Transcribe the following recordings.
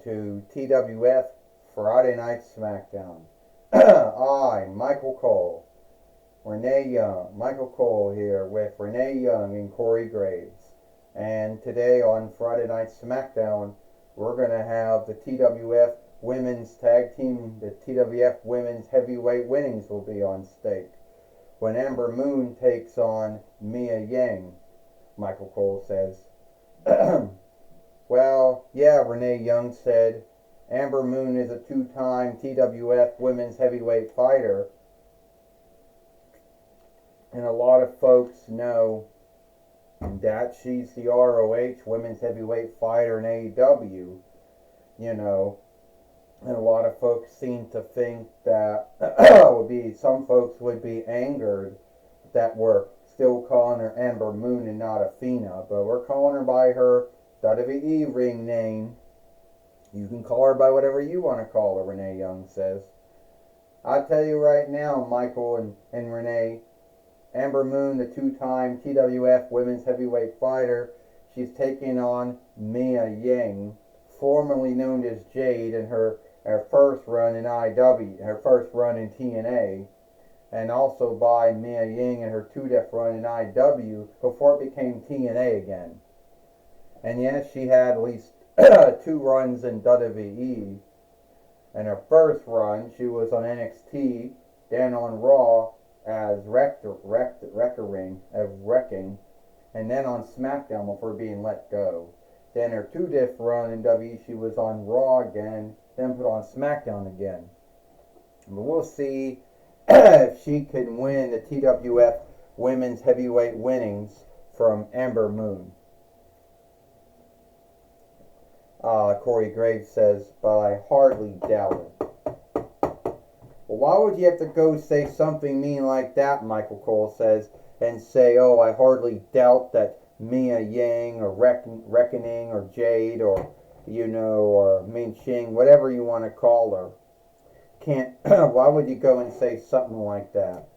to TWF Friday Night Smackdown. I, Michael Cole, Renee Young, Michael Cole here with Renee Young and Corey Graves. And today on Friday Night Smackdown, we're going to have the TWF Women's Tag Team, the TWF Women's Heavyweight Winnings will be on stake. When Ember Moon takes on Mia Yang, Michael Cole says. Well, yeah, Renee Young said, Amber Moon is a two-time TWF Women's Heavyweight fighter. And a lot of folks know that she's the ROH Women's Heavyweight fighter in AEW, you know. And a lot of folks seem to think that some folks would be angered that we're still calling her Amber Moon and not Athena, but we're calling her by her WWE ring name. You can call her by whatever you want to call her, Renee Young says. I tell you right now, Michael and Renee, Amber Moon, the two-time TWF Women's Heavyweight fighter, she's taking on Mia Yang, formerly known as Jade, in her first run in IW, her first run in TNA, and also by Mia Yang in her two-death run in IW before it became TNA again. And yes, she had at least two runs in WWE. In her first run, she was on NXT, then on Raw as Wrecking, and then on Smackdown before being let go. Then her two-death run in WWE, she was on Raw again, then put on Smackdown again. But we'll see if she can win the TWF Women's Heavyweight Winnings from Amber Moon. Corey Graves says, but I hardly doubt it. Well, why would you have to go say something mean like that, Michael Cole says, and say, oh, I hardly doubt that Mia Yang or Reckoning or Jade or, or Min Ching, whatever you want to call her, can't, why would you go and say something like that?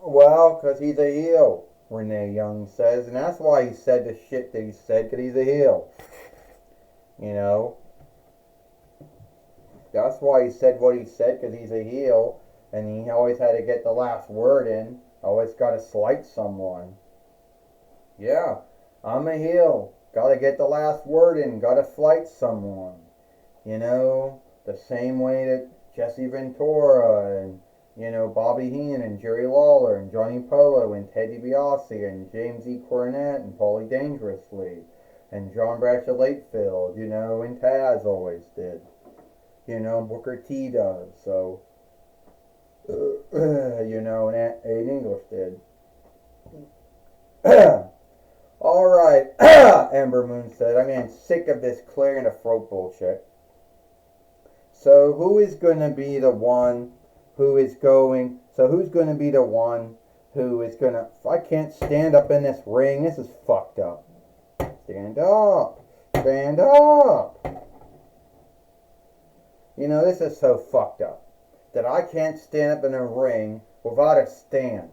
Well, because he's a heel, Renee Young says, and that's why he said the shit that he said, because he's a heel. That's why he said what he said, because he's a heel, and he always had to get the last word in, always got to slight someone. Yeah, I'm a heel, got to get the last word in, got to slight someone. The same way that Jesse Ventura and Bobby Heenan and Jerry Lawler and Johnny Polo and Ted DiBiase and James E. Cornette and Paulie Dangerously and John Bradshaw Lakefield, and Taz always did. Booker T does, so, and Aiden English did. Alright, Amber Moon said, I'm getting sick of this clearing the throat bullshit. So who's going to be the one who is going to, I can't stand up in this ring, this is fucked up. Stand up, stand up. This is so fucked up that I can't stand up in a ring without a stand.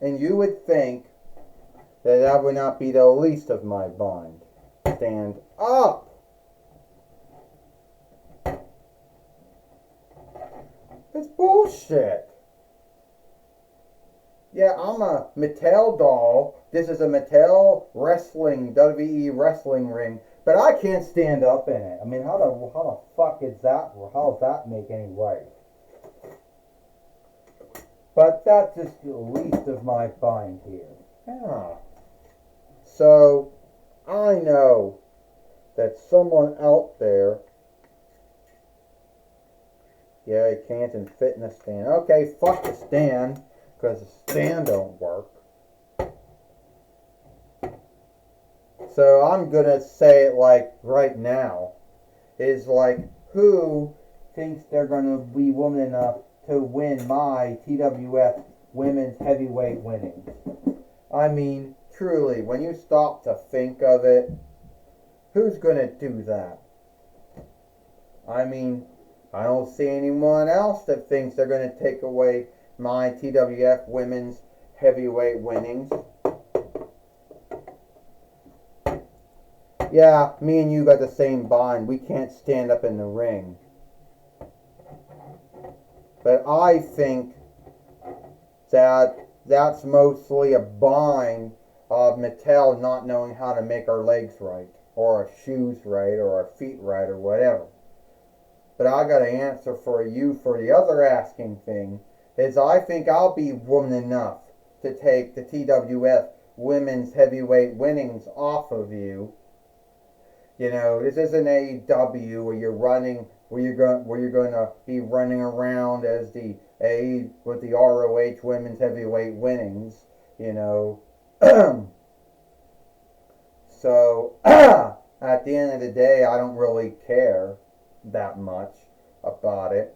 And you would think that would not be the least of my bind. Stand up. It's bullshit. Yeah, I'm a Mattel doll. This is a Mattel wrestling, WWE wrestling ring. But I can't stand up in it. I mean, how the fuck is that? How does that make any way? But that's just the least of my bind here. Yeah. So, I know that someone out there, yeah, he can't fit in a stand. Okay, fuck the stand, because the stand don't work. So I'm going to say it like right now, is like, who thinks they're going to be woman enough to win my TWF Women's Heavyweight Winnings? I mean, truly, when you stop to think of it, who's going to do that? I mean, I don't see anyone else that thinks they're going to take away my TWF Women's Heavyweight Winnings. Yeah, me and you got the same bond. We can't stand up in the ring. But I think that that's mostly a bind of Mattel not knowing how to make our legs right, or our shoes right, or our feet right, or whatever. But I got an answer for you for the other asking thing, is I think I'll be woman enough to take the TWF women's heavyweight winnings off of you. You know, this isn't AEW where you're running, where you're going to be running around as the A with the ROH women's heavyweight winnings. You know, so at the end of the day, I don't really care that much about it,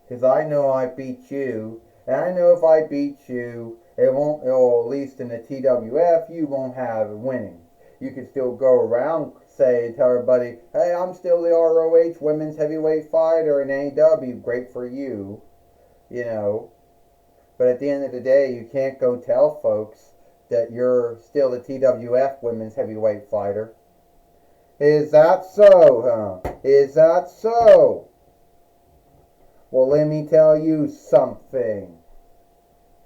because I know I beat you, and I know if I beat you, it'll at least in the TWF, you won't have winning. You can still go around, say, tell everybody, hey, I'm still the ROH women's heavyweight fighter in AEW, great for you, you know. But at the end of the day, you can't go tell folks that you're still the TWF women's heavyweight fighter. Is that so, huh? Is that so? Well, let me tell you something.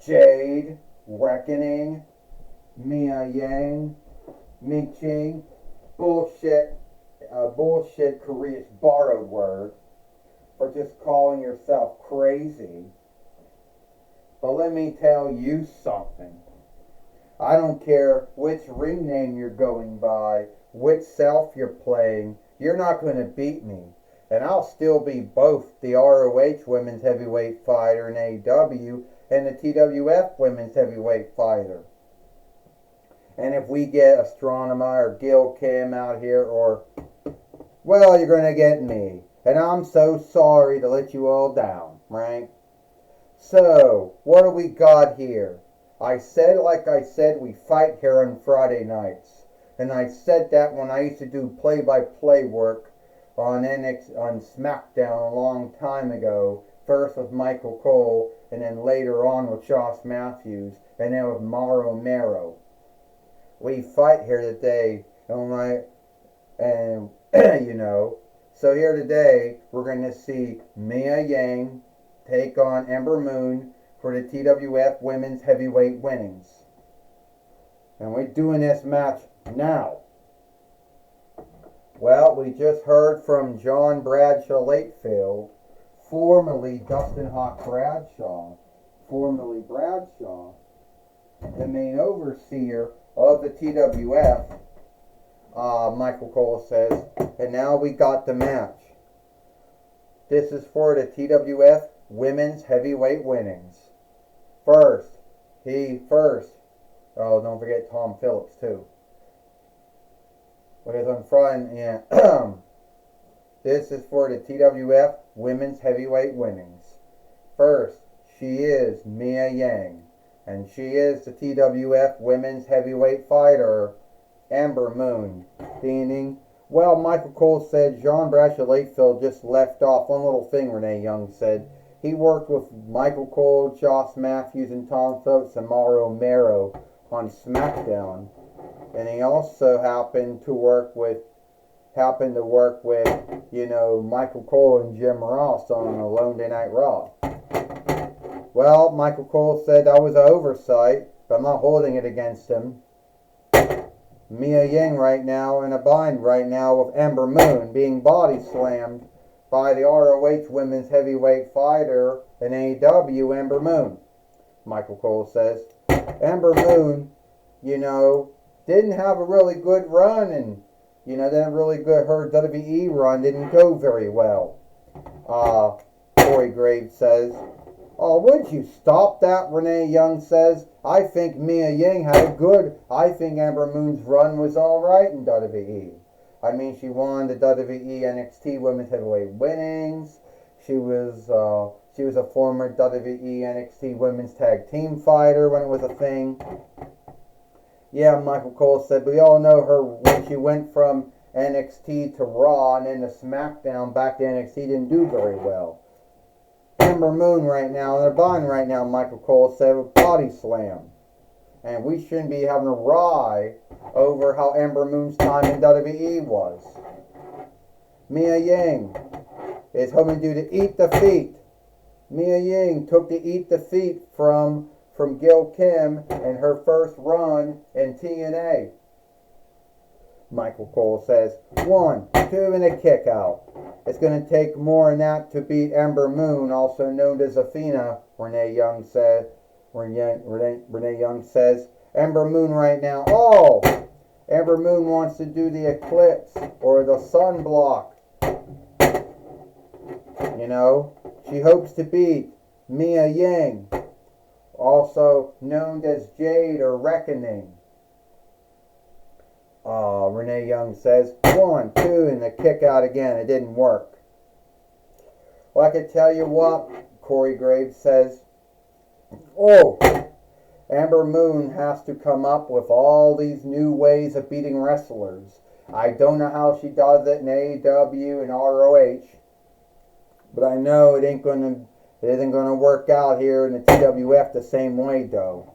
Jade, Reckoning, Mia Yang, Ming Ching, bullshit Korea's borrowed word for just calling yourself crazy. But let me tell you something. I don't care which ring name you're going by, which self you're playing, you're not going to beat me. And I'll still be both the ROH women's heavyweight fighter in AEW and the TWF women's heavyweight fighter. And if we get Astronomer or Gil Kim out here, or, well, you're going to get me. And I'm so sorry to let you all down, right? So, what do we got here? I said, like I said, we fight here on Friday nights. And I said that when I used to do play-by-play work on Smackdown a long time ago. First with Michael Cole, and then later on with Josh Matthews, and then with Mauro Mero. We fight here today, and you know. So here today, we're going to see Mia Yang take on Ember Moon for the TWF Women's Heavyweight winnings. And we're doing this match now. Well, we just heard from John Bradshaw Latefield, formerly Dustin Hawk Bradshaw, formerly Bradshaw, the main overseer of the TWF, Michael Cole says, and now we got the match. This is for the TWF Women's Heavyweight winnings. First, oh, don't forget Tom Phillips too. Because on Friday, yeah, this is for the TWF Women's Heavyweight winnings. First, she is Mia Yang, and she is the TWF Women's Heavyweight fighter, Ember Moon. Meaning, well, Michael Cole said John Bradshaw Latefield just left off one little thing. Renee Young said he worked with Michael Cole, Josh Matthews, and Tom Phillips and Mauro Mero on SmackDown, and he also happened to work with, you know, Michael Cole and Jim Ross on a Lone Day Night Raw. Well, Michael Cole said that was an oversight, but I'm not holding it against him. Mia Yang right now in a bind right now with Ember Moon being body slammed by the ROH Women's Heavyweight fighter in AEW, Ember Moon. Michael Cole says Ember Moon, you know, didn't have a really good run, and you know, her WWE run didn't go very well. Corey Graves says, oh, would you stop that? Renee Young says, I think Mia Yang had a good, I think Ember Moon's run was alright in WWE. I mean, she won the WWE NXT Women's Heavyweight winnings. She was a former WWE NXT Women's Tag Team fighter when it was a thing. Yeah, Michael Cole said, we all know her when she went from NXT to Raw and then to SmackDown back to NXT didn't do very well. Ember Moon right now, in a bind right now, Michael Cole said, with body slam. And we shouldn't be having a rye over how Ember Moon's time in WWE was. Mia Ying is hoping to do the Eat the Feet. Mia Ying took the Eat the Feet from Gil Kim in her first run in TNA. Michael Cole says, 1, 2, and a kick out. It's going to take more than that to beat Ember Moon, also known as Athena, Renee Young says. Renee Young says, Ember Moon right now. Oh! Ember Moon wants to do the Eclipse or the Sunblock. You know, she hopes to beat Mia Ying, also known as Jade or Reckoning. Renee Young says, 1, 2, and the kick out again. It didn't work. Well, I can tell you what, Corey Graves says, oh, Ember Moon has to come up with all these new ways of beating wrestlers. I don't know how she does it in AEW and ROH, but I know it isn't gonna work out here in the TWF the same way, though.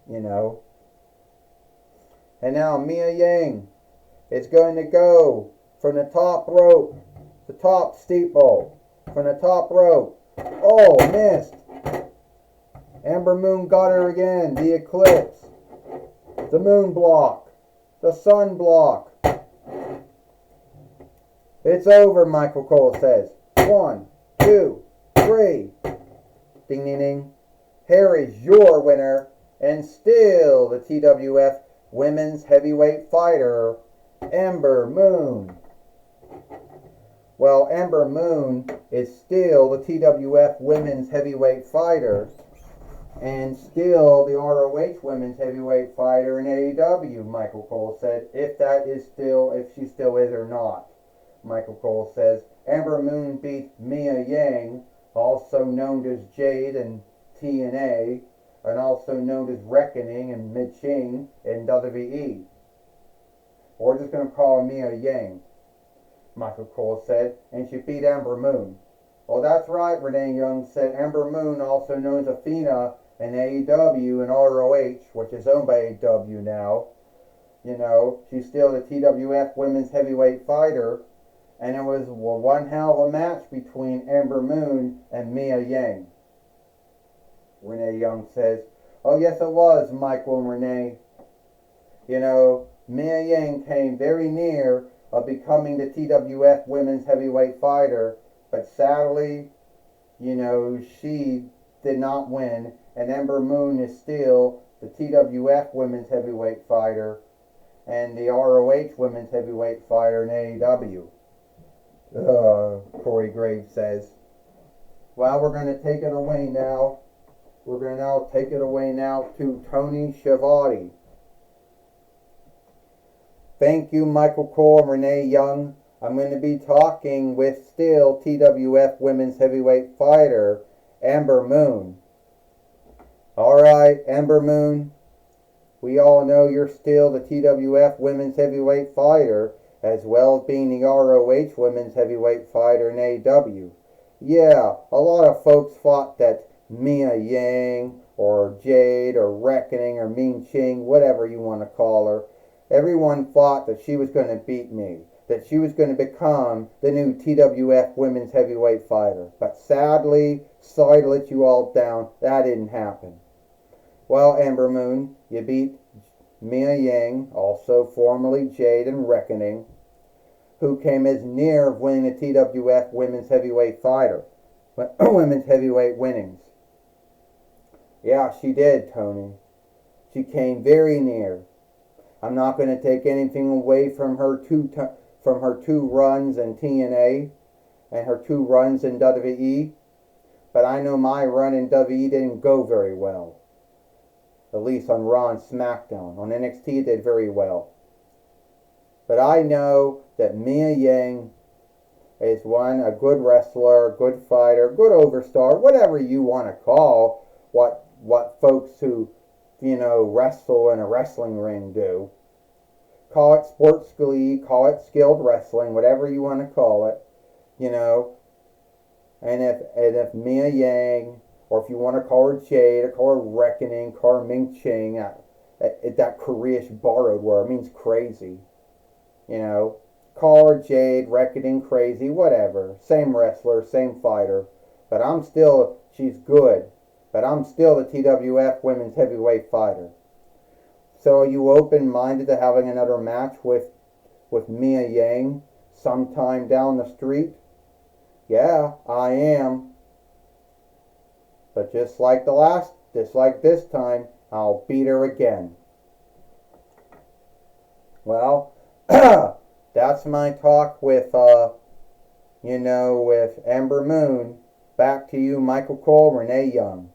You know. And now Mia Ying is going to go from the top rope, the top steeple, from the top rope. Oh, missed. Ember Moon got her again. The Eclipse, the Moon Block, the Sun Block. It's over, Michael Cole says. 1, 2, 3. Ding, ding, ding. Here is your winner, and still the TWF Women's Heavyweight Fighter, Ember Moon. Well, Ember Moon is still the TWF Women's Heavyweight Fighter, and still the ROH Women's Heavyweight Fighter in AEW, Michael Cole said, if she still is or not. Michael Cole says, Ember Moon beat Mia Ying, also known as Jade in TNA, and also known as Reckoning and Mid-Ching in WWE. We're just going to call her Mia Ying, Michael Cole said, and she beat Ember Moon. Well, that's right, Renee Young said. Ember Moon, also known as Athena in AEW and ROH, which is owned by AEW now. You know, she's still the TWF Women's Heavyweight Fighter, and it was one hell of a match between Ember Moon and Mia Ying. Renee Young says, oh yes it was, Michael and Renee. You know, Mia Ying came very near of becoming the TWF Women's Heavyweight Fighter, but sadly, you know, she did not win, and Ember Moon is still the TWF Women's Heavyweight Fighter and the ROH Women's Heavyweight Fighter in AEW. Corey Graves says. Well, we're going to take it away now. We're going to now take it away now to Tony Schiavone. Thank you, Michael Cole and Renee Young. I'm going to be talking with still TWF Women's Heavyweight Fighter, Ember Moon. Alright, Ember Moon. We all know you're still the TWF Women's Heavyweight Fighter, as well as being the ROH Women's Heavyweight Fighter in AEW. Yeah, a lot of folks thought that Mia Ying or Jade or Reckoning or Mean Ching, whatever you want to call her, everyone thought that she was going to beat me, that she was going to become the new TWF Women's Heavyweight Fighter. But sadly, sorry to let you all down, that didn't happen. Well, Ember Moon, you beat Mia Ying, also formerly Jade and Reckoning, who came as near of winning the TWF Women's Heavyweight Fighter, Women's Heavyweight winnings. Yeah, she did, Tony. She came very near. I'm not going to take anything away from her two runs in TNA and her 2 runs in WWE, but I know my run in WWE didn't go very well. At least on Raw and Smackdown. On NXT it did very well. But I know that Mia Ying is a good wrestler, a good fighter, good overstar, whatever you want to call what folks who, you know, wrestle in a wrestling ring do. Call it sports glee, call it skilled wrestling, whatever you want to call it, you know. And if Mia Ying or if you want to call her Jade, or call her Reckoning, call her Ming Ching, that Koreish borrowed word means crazy. You know, call her Jade, Reckoning, crazy, whatever. Same wrestler, same fighter. But she's good. But I'm still the TWF Women's Heavyweight Fighter. So are you open-minded to having another match with Mia Yang sometime down the street? Yeah, I am. But just like this time, I'll beat her again. Well, that's my talk with Ember Moon. Back to you, Michael Cole, Renee Young.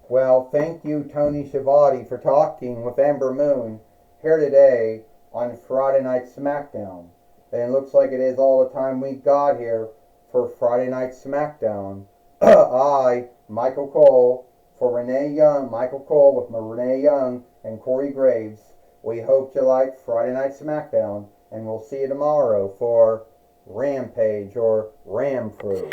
Well, thank you, Tony Schiavone, for talking with Ember Moon here today on Friday Night Smackdown. And it looks like it is all the time we got here for Friday Night Smackdown. I, Michael Cole, for Renee Young, Michael Cole with Renee Young and Corey Graves. We hope you like Friday Night Smackdown, and we'll see you tomorrow for Rampage or Ram Crew.